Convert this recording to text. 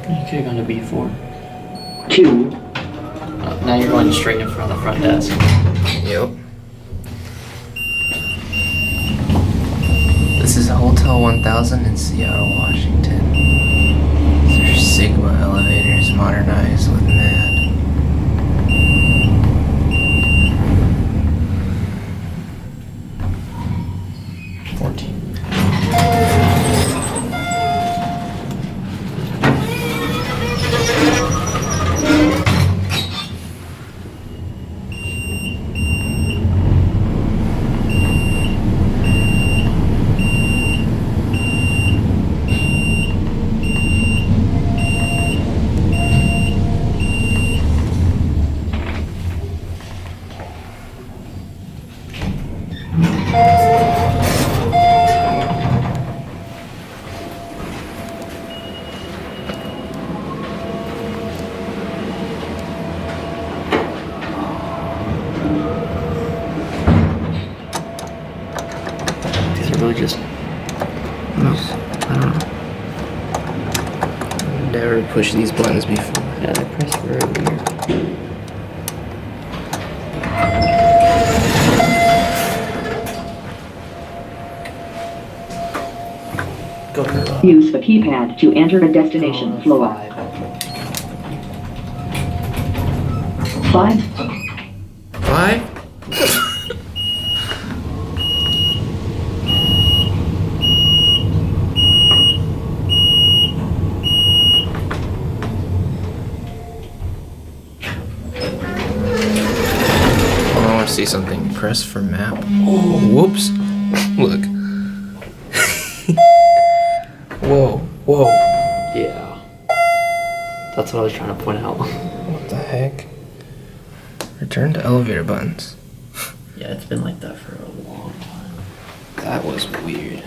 You could have gone to B4. 2. Now you're going straight in front of the front desk. Yep. This is Hotel 1000 in Seattle, Washington. These are Sigma elevators modernized with MAD. These are really just... No, I don't know. Never pushed these buttons before. Yeah, they press very weird. Go for Use the keypad to enter a destination floor. 5. 5? I want to see something. Press for map. Oh, whoops. Look. Whoa, whoa. Yeah. That's what I was trying to point out. What the heck? Return to elevator buttons. Yeah, it's been like that for a long time. That was weird.